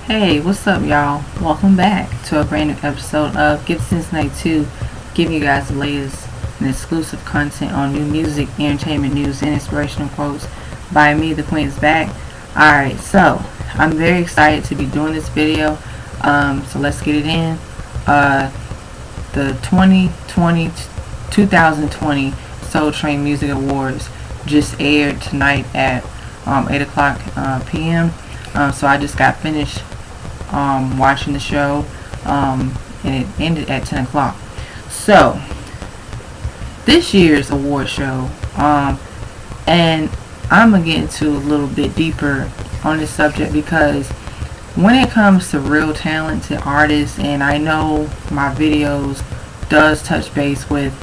Hey, what's up, y'all? Welcome back to a brand new episode of Gibson's Night 2, giving you guys the latest and exclusive content on new music, entertainment news, and inspirational quotes by me, the Queen's back. Alright, so I'm very excited to be doing this video. So let's get it in. The 2020 Soul Train Music Awards just aired tonight at 8 o'clock p.m. So I just got finished watching the show, and it ended at 10 o'clock. So, this year's award show, and I'm going to get into a little bit deeper on this subject because when it comes to real talented artists, and I know my videos does touch base with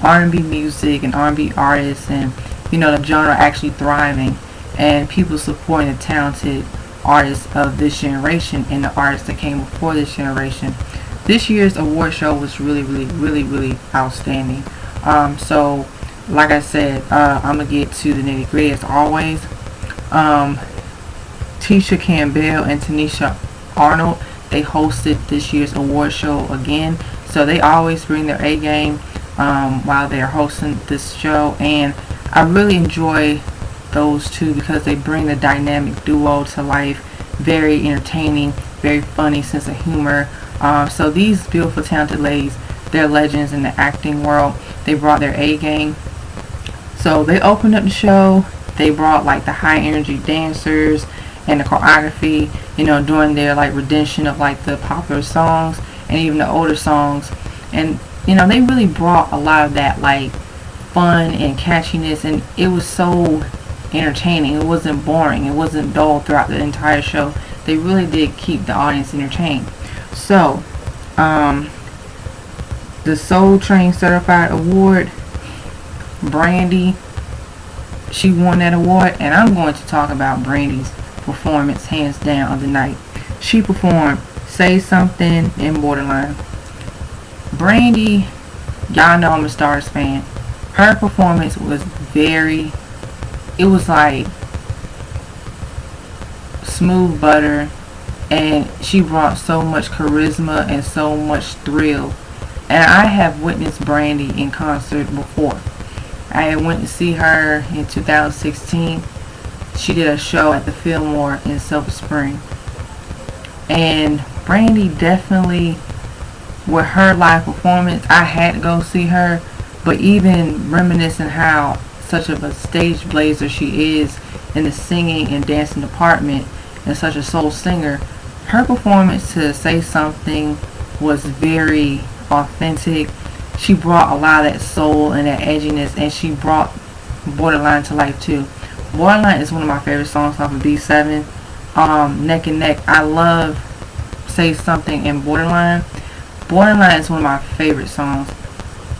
R&B music and R&B artists and, the genre actually thriving and people supporting the talented artists of this generation and the artists that came before this generation. This year's award show was really outstanding. So like I said, I'm gonna get to the nitty gritty as always. Tisha Campbell and Tanisha Arnold, they hosted this year's award show again, so they always bring their A game while they're hosting this show, and I really enjoy those two because they bring the dynamic duo to life. Very entertaining, very funny sense of humor. So these beautiful talented ladies, they're legends in the acting world. They brought their A game. So they opened up the show. They brought like the high energy dancers and the choreography, doing their like rendition of like the popular songs and even the older songs. And they really brought a lot of that like fun and catchiness, and it was so entertaining. It wasn't boring. It wasn't dull throughout the entire show. They really did keep the audience entertained. So, the Soul Train Certified Award, Brandy, she won that award, and I'm going to talk about Brandy's performance hands down of the night. She performed Say Something and Borderline. Brandy, y'all know I'm a Stars fan. Her performance was it was like smooth butter, and she brought so much charisma and so much thrill. And I have witnessed Brandy in concert before. I went to see her in 2016. She did a show at the Fillmore in Silver Spring, and Brandy definitely, with her live performance, I had to go see her. But even reminiscing how such of a stage blazer she is in the singing and dancing department and such a soul singer, her performance to Say Something was very authentic. She brought a lot of that soul and that edginess, and she brought Borderline to life too. Borderline is one of my favorite songs off of B7. Neck and Neck. I love Say Something and Borderline. Borderline is one of my favorite songs.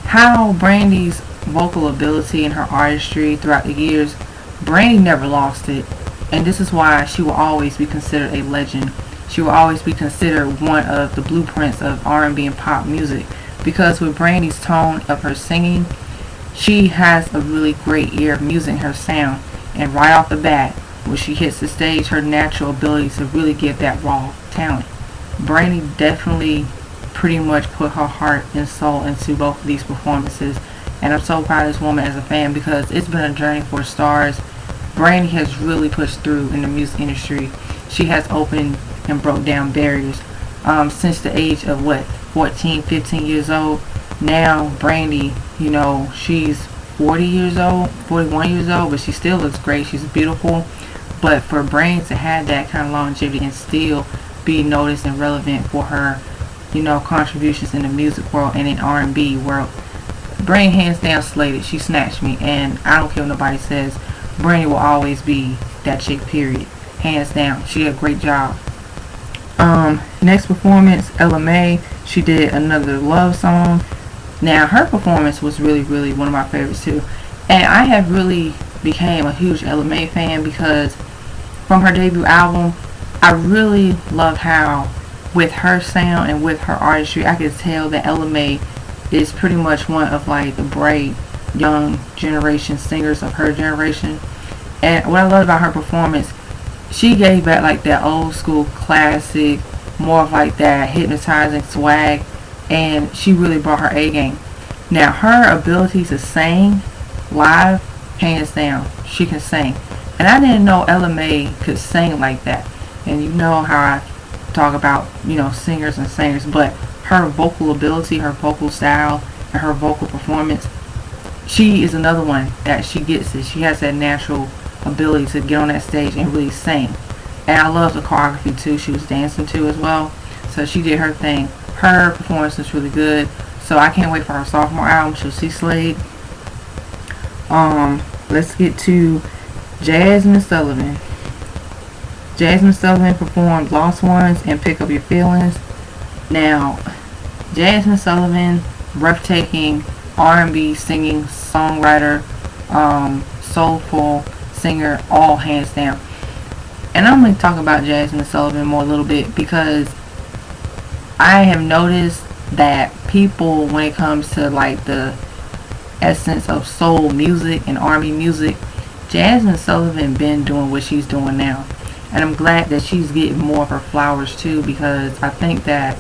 How Brandy's vocal ability and her artistry throughout the years, Brandy never lost it, and this is why she will always be considered a legend. She will always be considered one of the blueprints of R&B and pop music, because with Brandy's tone of her singing, she has a really great ear of music in her sound, and right off the bat, when she hits the stage, her natural ability to really give that raw talent. Brandy definitely pretty much put her heart and soul into both of these performances, and I'm so proud of this woman as a fan because it's been a journey for Stars. Brandy has really pushed through in the music industry. She has opened and broke down barriers since the age of 14, 15 years old. Now Brandy, she's 40 years old, 41 years old, but she still looks great. She's beautiful. But for Brandy to have that kind of longevity and still be noticed and relevant for her contributions in the music world and in R&B world, Brandy hands down slated. She snatched me, and I don't care what nobody says. Brandy will always be that chick, period. Hands down. She did a great job. Next performance, Ella Mai. She did Another Love Song. Now, her performance was really one of my favorites too. And I have really became a huge Ella Mai fan because from her debut album, I really love how with her sound and with her artistry, I could tell that Ella Mai is pretty much one of like the bright young generation singers of her generation. And what I love about her performance, She gave back like that old school classic, more of like that hypnotizing swag, and she really brought her A game. Now her ability to sing live, hands down, she can sing. And I didn't know Ella Mai could sing like that. And you know how I talk about, singers and singers, but her vocal ability, her vocal style, and her vocal performance, she is another one that she gets it. She has that natural ability to get on that stage and really sing. And I love the choreography too. She was dancing too as well. So she did her thing. Her performance was really good. So I can't wait for her sophomore album. She'll see Slade. Let's get to Jazmine Sullivan. Jazmine Sullivan performed Lost Ones and Pick Up Your Feelings. Now, Jazmine Sullivan, breathtaking R&B singing, songwriter, soulful singer, all hands down. And I'm going to talk about Jazmine Sullivan more a little bit because I have noticed that people, when it comes to like the essence of soul music and R&B music, Jazmine Sullivan been doing what she's doing now. And I'm glad that she's getting more of her flowers too, because I think that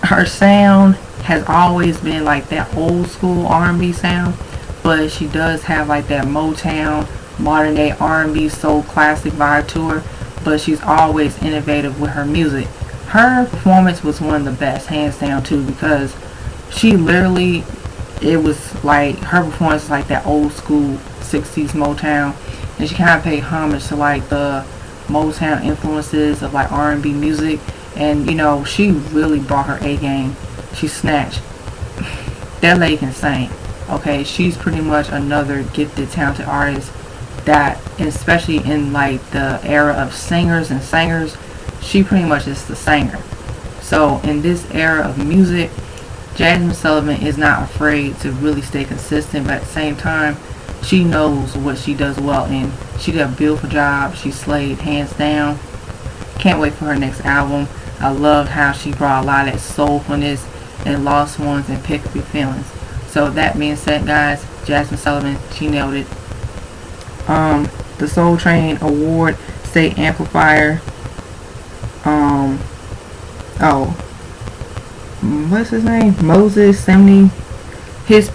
her sound has always been like that old school R&B sound, but she does have like that Motown, modern day R&B soul classic vibe to her, but she's always innovative with her music. Her performance was one of the best, hands down too, because she literally, it was like her performance is like that old school 60s Motown, and she kind of paid homage to like the Motown influences of like R&B music, and she really brought her A game. She snatched. That lady can sing. Okay, she's pretty much another gifted, talented artist that, especially in like the era of singers and singers, she pretty much is the singer. So in this era of music, Jazmine Sullivan is not afraid to really stay consistent, but at the same time, she knows what she does well, and she did a beautiful job. She slayed hands down. Can't wait for her next album. I loved how she brought a lot of that soulfulness and Lost Ones and Pick Up Your Feelings. So that being said, guys, Jazmine Sullivan, she nailed it. The Soul Train Award State Amplifier. What's his name? Moses Semney. His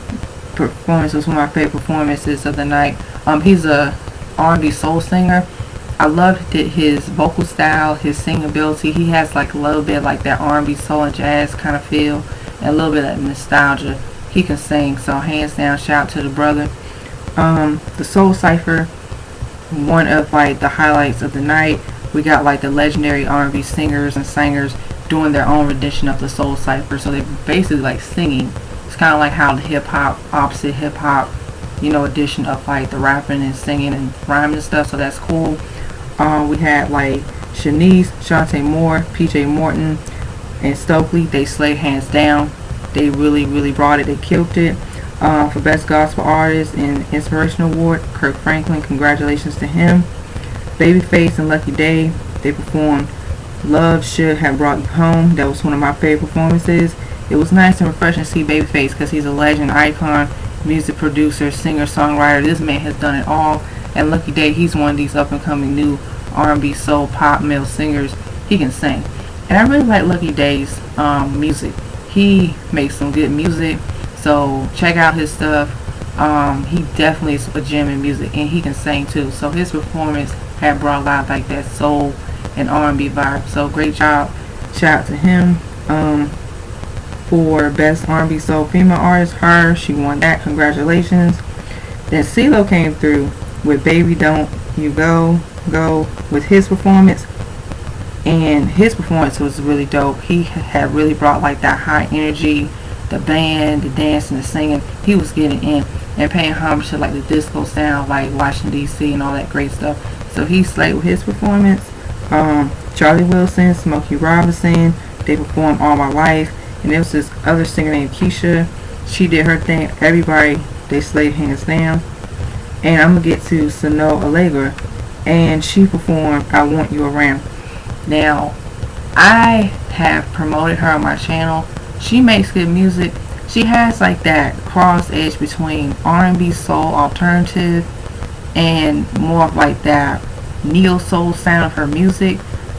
performance was one of my favorite performances of the night. He's a R&B soul singer. I loved his vocal style, his singing ability. He has like a little bit like that R&B soul and jazz kind of feel, and a little bit of nostalgia. He can sing, so hands down, shout out to the brother. The Soul Cypher, one of like the highlights of the night. We got like the legendary R&B singers and singers doing their own rendition of the Soul Cypher. So they're basically like singing. It's kind of like how the hip hop, opposite hip hop, edition of like the rapping and singing and rhyming and stuff. So that's cool. We had like Shanice, Shantae Moore, PJ Morton, and Stokely. They slayed hands down. They really brought it. They killed it. For Best Gospel Artist and Inspiration Award, Kirk Franklin, congratulations to him. Babyface and Lucky Daye, they performed Love Should Have Brought You Home. That was one of my favorite performances. It was nice and refreshing to see Babyface because he's a legend, icon, music producer, singer, songwriter. This man has done it all. And Lucky Daye, he's one of these up and coming new R&B soul pop male singers. He can sing. And I really like Lucky Daye's music. He makes some good music, so check out his stuff. He definitely is a gem in music, and he can sing too. So his performance had brought a lot of like that soul and R&B vibe. So great job. Shout out to him. For Best R&B Soul Female Artist, she won that. Congratulations. Then CeeLo came through with Baby Don't You Go with his performance. And his performance was really dope. He had really brought like that high energy, the band, the dancing, the singing. He was getting in and paying homage to like the disco sound, like Washington D.C. and all that great stuff. So he slayed with his performance. Charlie Wilson, Smokey Robinson, they performed All My Life. And there was this other singer named Keisha. She did her thing. Everybody, they slayed hands down. And I'm going to get to Sanaa Allegra. And she performed I Want You Around. Now, I have promoted her on my channel. She makes good music. She has like that cross edge between R&B, soul, alternative, and more of like that neo soul sound of her music,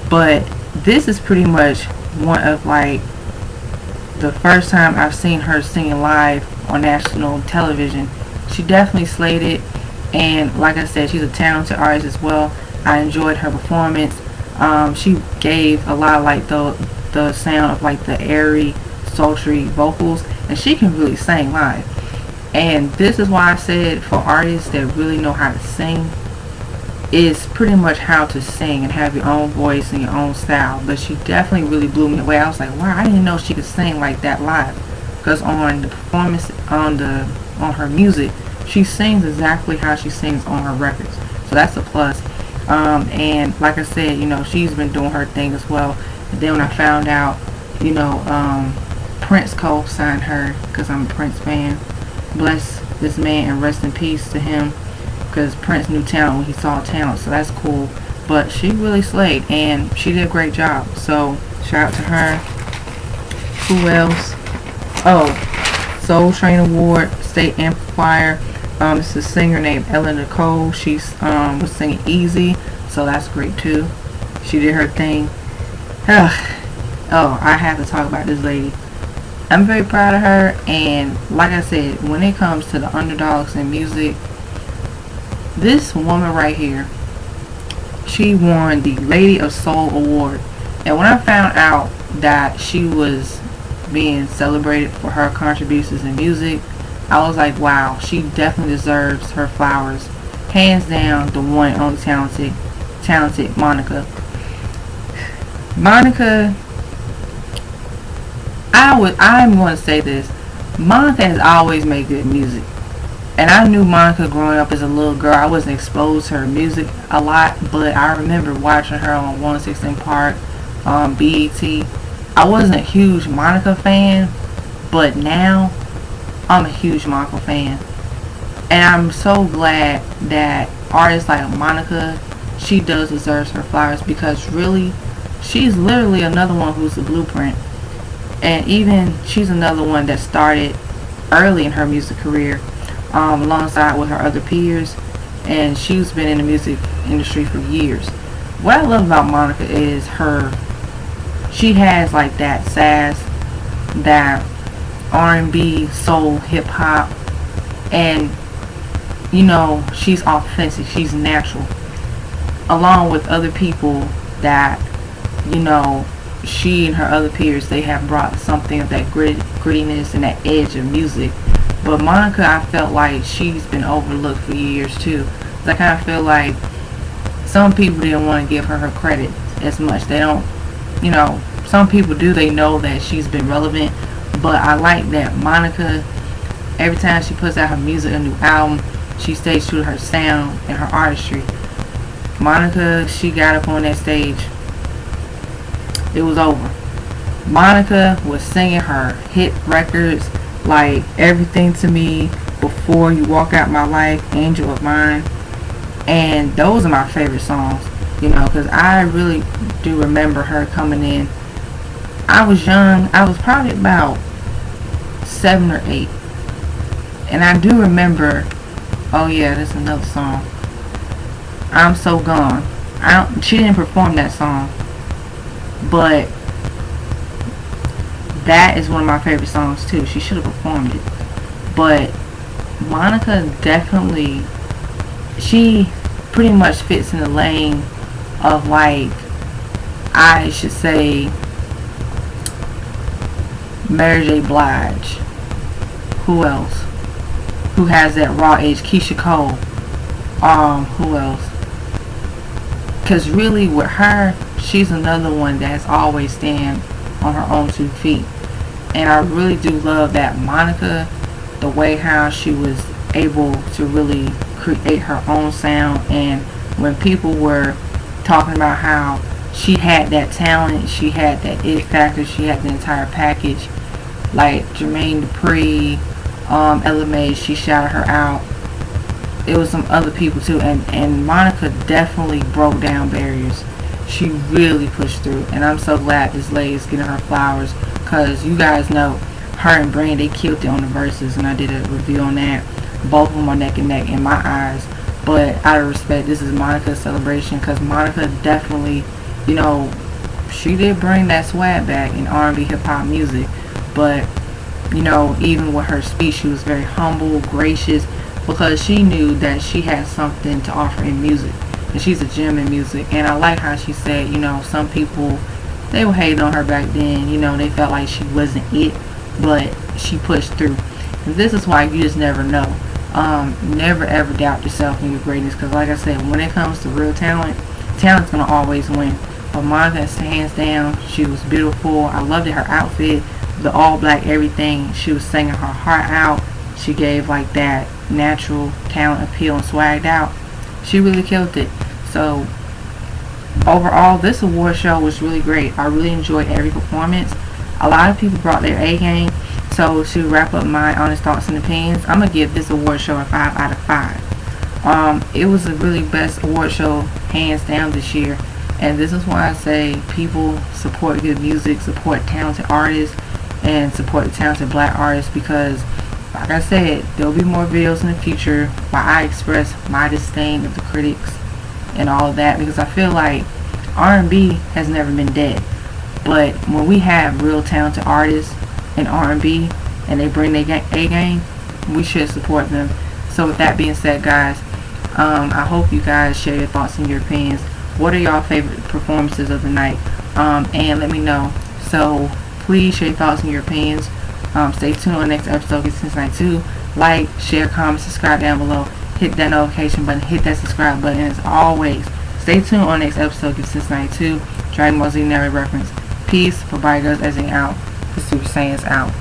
but this is pretty much one of like the first time I've seen her singing live on national television. She definitely slayed it, and like I said, she's a talented artist as well. I enjoyed her performance. She gave a lot of like the sound of like the airy, sultry vocals, and she can really sing live. And this is why I said for artists that really know how to sing, is pretty much how to sing and have your own voice and your own style. But she definitely really blew me away. I was like, wow, I didn't know she could sing like that live. Because on the performance, on her music, she sings exactly how she sings on her records. So that's a plus. And like I said, she's been doing her thing as well. And then when I found out, Prince co-signed her, because I'm a Prince fan. Bless this man and rest in peace to him, because Prince knew talent when he saw talent, so that's cool. But she really slayed, and she did a great job. So shout out to her. Who else? Oh, Soul Train Award, State Amplifier. It's a singer named Ella Nicole. She's was singing Easy, so that's great too. She did her thing. Oh, I have to talk about this lady. I'm very proud of her, and like I said, when it comes to the underdogs in music, this woman right here, she won the Lady of Soul Award. And when I found out that she was being celebrated for her contributions in music, I was like, wow, she definitely deserves her flowers. Hands down, the one and only talented Monica. Monica, I'm going to say this. Monica has always made good music. And I knew Monica growing up as a little girl. I wasn't exposed to her music a lot, but I remember watching her on 116 Park, BET. I wasn't a huge Monica fan, but now I'm a huge Monica fan. And I'm so glad that artists like Monica, she does deserve her flowers, because really, she's literally another one who's the blueprint. And even she's another one that started early in her music career, alongside with her other peers, and she's been in the music industry for years. What I love about Monica is she has like that sass, that R&B, soul, hip hop, and she's authentic, she's natural, along with other people that she and her other peers, they have brought something of that grittiness and that edge of music. But Monica, I felt like she's been overlooked for years too. I kind of feel like some people didn't want to give her credit as much. They don't, some people do. They know that she's been relevant. But I like that Monica, every time she puts out her music, a new album, she stays true to her sound and her artistry. Monica, she got up on that stage, it was over. Monica was singing her hit records like Everything to Me, Before You Walk Out My Life, Angel of Mine, and those are my favorite songs, because I really do remember her coming in. I was young, I was probably about 7 or 8, and I do remember, oh yeah, that's another song, I'm So Gone. She didn't perform that song, but that is one of my favorite songs too. She should have performed it. But Monica definitely, she pretty much fits in the lane of, like, I should say, Mary J. Blige. Who else? Who has that raw edge? Keisha Cole. Who else? Because really with her, she's another one that's always stand on her own 2 feet. And I really do love that Monica, the way how she was able to really create her own sound. And when people were talking about how she had that talent, she had that it factor, she had the entire package, like Jermaine Dupri, Ella Mai, she shouted her out. It was some other people too, and Monica definitely broke down barriers. She really pushed through, and I'm so glad this lady's getting her flowers, because you guys know her and Brandy, they killed it on the verses, and I did a review on that. Both of them are neck and neck in my eyes. But out of respect, this is Monica's celebration because Monica definitely, you know, she did bring that swag back in R&B hip hop music. But you know, even with her speech, she was very humble, gracious, because she knew that she had something to offer in music, and she's a gem in music. And I like how she said, you know, some people, they were hating on her back then. You know, they felt like she wasn't it, but she pushed through. And this is why you just never know. Never ever doubt yourself and your greatness, because like I said, when it comes to real talent, talent's gonna always win. But Monica, hands down, she was beautiful. I loved her outfit, the all black everything. She was singing her heart out. She gave like that natural talent appeal and swagged out. She really killed it. So overall, this award show was really great. I really enjoyed every performance. A lot of people brought their A game. So to wrap up my honest thoughts and opinions, I'm gonna give this award show a 5 out of 5. It was the really best award show hands down this year. And this is why I say people support good music, support talented artists, and support the talented black artists, because like I said, there'll be more videos in the future where I express my disdain of the critics and all of that, because I feel like R&B has never been dead. But when we have real talented artists in R&B and they bring their A game, we should support them. So with that being said, guys, I hope you guys share your thoughts and your opinions. What are y'all favorite performances of the night? And let me know. So please share your thoughts and your opinions. Stay tuned on the next episode of Cincinnati 2. Like, share, comment, subscribe down below. Hit that notification button. Hit that subscribe button. As always, stay tuned on the next episode of Cincinnati 2. Dragon Ball Z narrative reference. Peace. For Bye Girls as in out. The Super Saiyans out.